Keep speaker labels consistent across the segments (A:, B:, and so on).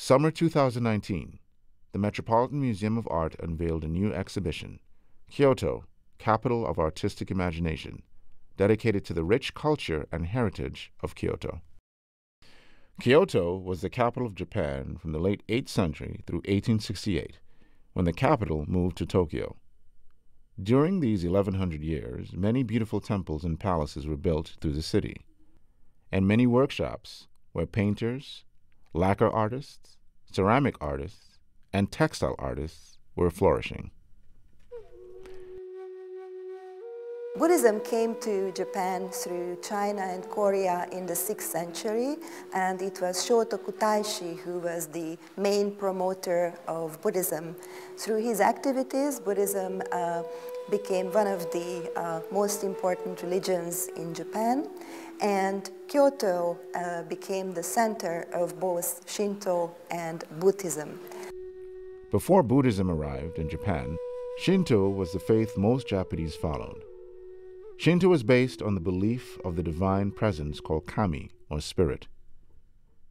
A: Summer 2019, the Metropolitan Museum of Art unveiled a new exhibition, Kyoto, Capital of Artistic Imagination, dedicated to the rich culture and heritage of Kyoto. Kyoto was the capital of Japan from the late 8th century through 1868, when the capital moved to Tokyo. During these 1100 years, many beautiful temples and palaces were built through the city, and many workshops where painters, lacquer artists, ceramic artists, and textile artists were flourishing.
B: Buddhism came to Japan through China and Korea in the 6th century, and it was Shotoku Taishi who was the main promoter of Buddhism. Through his activities, Buddhism became one of the most important religions in Japan, and Kyoto became the center of both Shinto and Buddhism.
A: Before Buddhism arrived in Japan, Shinto was the faith most Japanese followed. Shinto is based on the belief of the divine presence called kami, or spirit.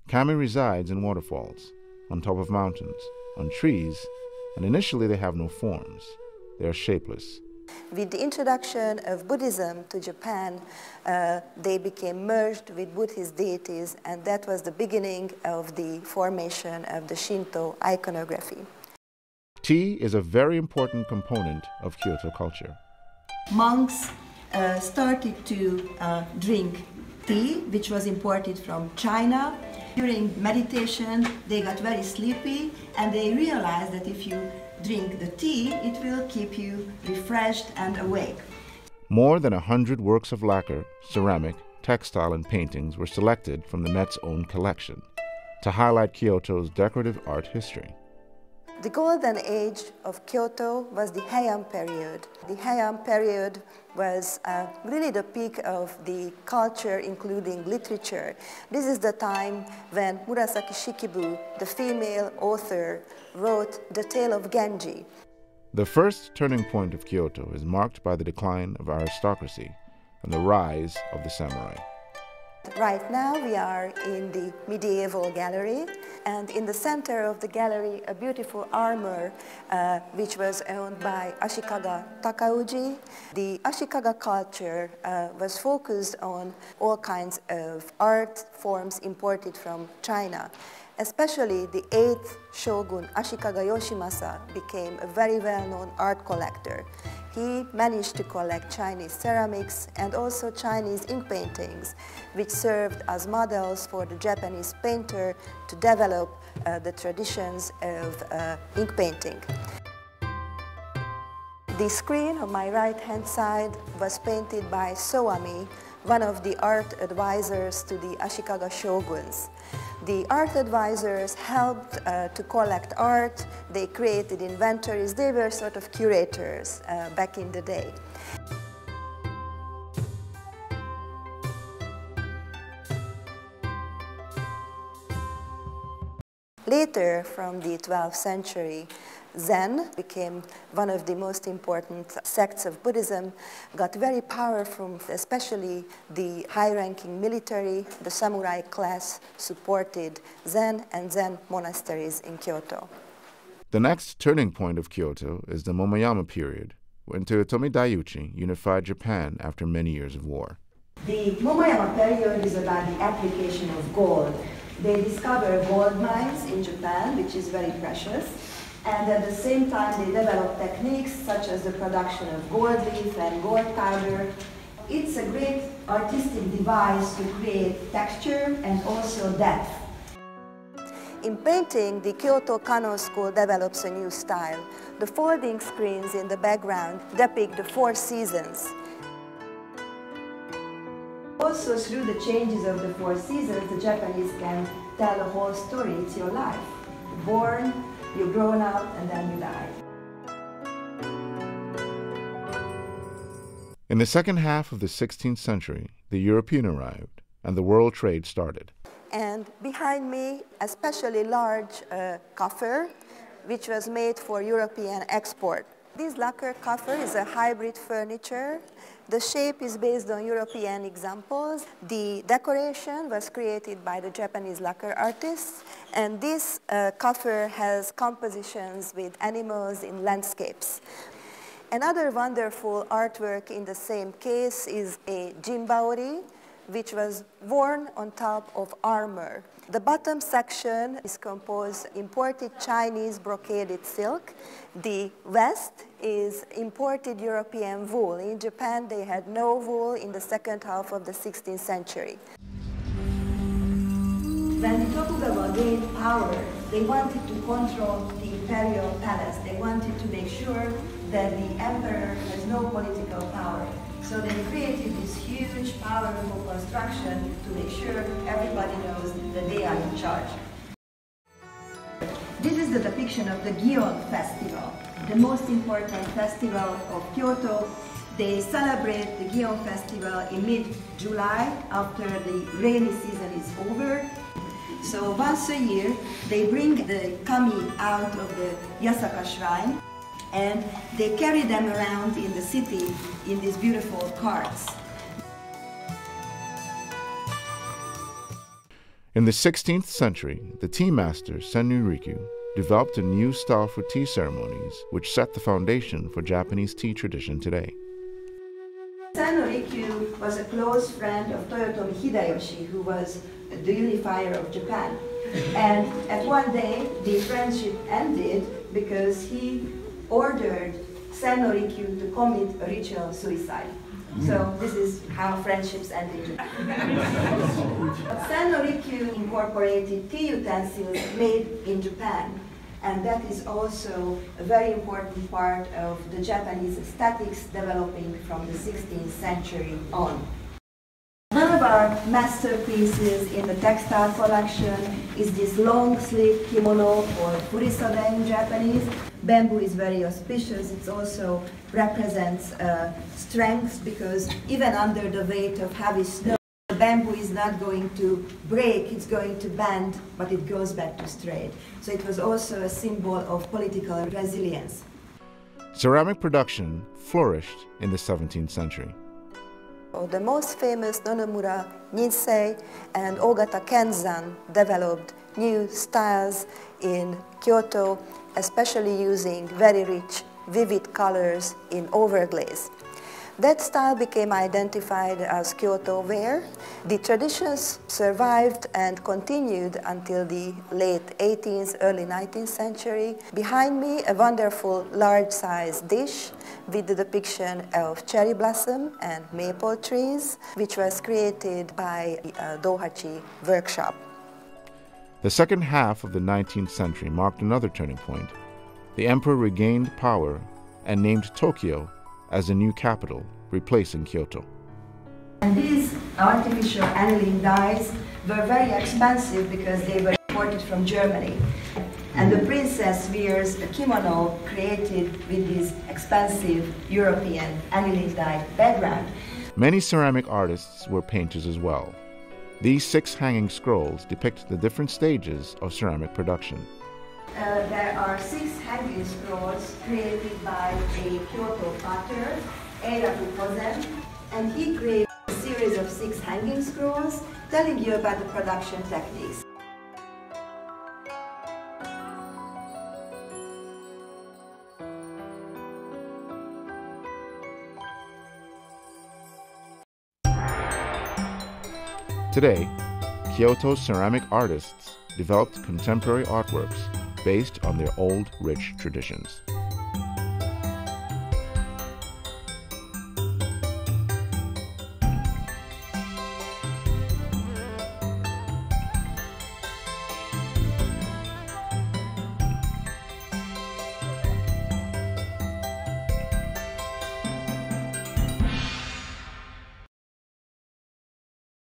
A: Kami resides in waterfalls, on top of mountains, on trees, and initially they have no forms. They are shapeless.
B: With the introduction of Buddhism to Japan, they became merged with Buddhist deities, and that was the beginning of the formation of the Shinto iconography.
A: Tea is a very important component of Kyoto culture.
B: Monks started to drink tea, which was imported from China. During meditation, they got very sleepy, and they realized that if you drink the tea, it will keep you refreshed and awake.
A: More than 100 works of lacquer, ceramic, textile, and paintings were selected from the Met's own collection to highlight Kyoto's decorative art history.
B: The golden age of Kyoto was the Heian period. The Heian period was really the peak of the culture, including literature. This is the time when Murasaki Shikibu, the female author, wrote The Tale of Genji.
A: The first turning point of Kyoto is marked by the decline of aristocracy and the rise of the samurai.
B: Right now we are in the medieval gallery, and in the center of the gallery a beautiful armor which was owned by Ashikaga Takauji. The Ashikaga culture was focused on all kinds of art forms imported from China. Especially the 8th shogun Ashikaga Yoshimasa became a very well-known art collector. He managed to collect Chinese ceramics and also Chinese ink paintings, which served as models for the Japanese painter to develop the traditions of ink painting. The screen on my right-hand side was painted by Soami, one of the art advisors to the Ashikaga shoguns. The art advisors helped to collect art, they created inventories, they were sort of curators back in the day. Later, from the 12th century, Zen became one of the most important sects of Buddhism, got very powerful, especially the high-ranking military, the samurai class supported Zen and Zen monasteries in Kyoto.
A: The next turning point of Kyoto is the Mihama Period, when Toyotomi Daiuchi unified Japan after many years of war.
B: The Mihama Period is about the application of gold. They discover gold mines in Japan, which is very precious. And at the same time, they develop techniques such as the production of gold leaf and gold powder. It's a great artistic device to create texture and also depth. In painting, the Kyoto Kano School develops a new style. The folding screens in the background depict the 4 seasons. Also, through the changes of the 4 seasons, the Japanese can tell the whole story. It's your life. You're born, you're grown up, and then you die.
A: In the second half of the 16th century, the European arrived, and the world trade started.
B: And behind me, a especially large coffer, which was made for European export. This lacquer coffer is a hybrid furniture. The shape is based on European examples. The decoration was created by the Japanese lacquer artists, and this coffer has compositions with animals in landscapes. Another wonderful artwork in the same case is a jimbaori, which was worn on top of armor. The bottom section is composed of imported Chinese brocaded silk. The vest is imported European wool. In Japan, they had no wool in the second half of the 16th century. When the Tokugawa gained power, they wanted to control the imperial palace. They wanted to make sure that the emperor has no political power. So they created this huge, powerful construction to make sure everybody knows that they are in charge. This is the depiction of the Gion Festival, the most important festival of Kyoto. They celebrate the Gion Festival in mid-July after the rainy season is over. So once a year, they bring the kami out of the Yasaka shrine, and they carry them around in the city in these beautiful carts.
A: In the 16th century, the tea master Sennu Rikyu developed a new style for tea ceremonies, which set the foundation for Japanese tea tradition today.
B: Sennu Rikyu was a close friend of Toyotomi Hideyoshi, who was the unifier of Japan. And at one day, the friendship ended because he ordered Sennu Rikyu to commit a ritual suicide. So this is how friendships ended. Sennu Rikyu incorporated tea utensils made in Japan, and that is also a very important part of the Japanese aesthetics developing from the 16th century on. One of our masterpieces in the textile collection is this long sleeve kimono, or furisode in Japanese. Bamboo is very auspicious. It also represents strength, because even under the weight of heavy snow, the bamboo is not going to break, it's going to bend, but it goes back to straight. So it was also a symbol of political resilience.
A: Ceramic production flourished in the 17th century.
B: The most famous Nonomura Ninsei and Ogata Kenzan developed new styles in Kyoto, especially using very rich, vivid colors in overglaze. That style became identified as Kyoto ware. The traditions survived and continued until the late 18th, early 19th century. Behind me, a wonderful large-sized dish with the depiction of cherry blossom and maple trees, which was created by a Dohachi workshop.
A: The second half of the 19th century marked another turning point. The emperor regained power and named Tokyo as the new capital, replacing Kyoto.
B: And these artificial annealing dyes were very expensive because they were imported from Germany. And the princess wears a kimono created with this expensive European annealing dye background.
A: Many ceramic artists were painters as well. These 6 hanging scrolls depict the different stages of ceramic production.
B: There are 6 hanging scrolls created by a Kyoto potter, Eiraku Kozen, and he created a series of 6 hanging scrolls telling you about the production techniques.
A: Today, Kyoto's ceramic artists developed contemporary artworks based on their old, rich traditions.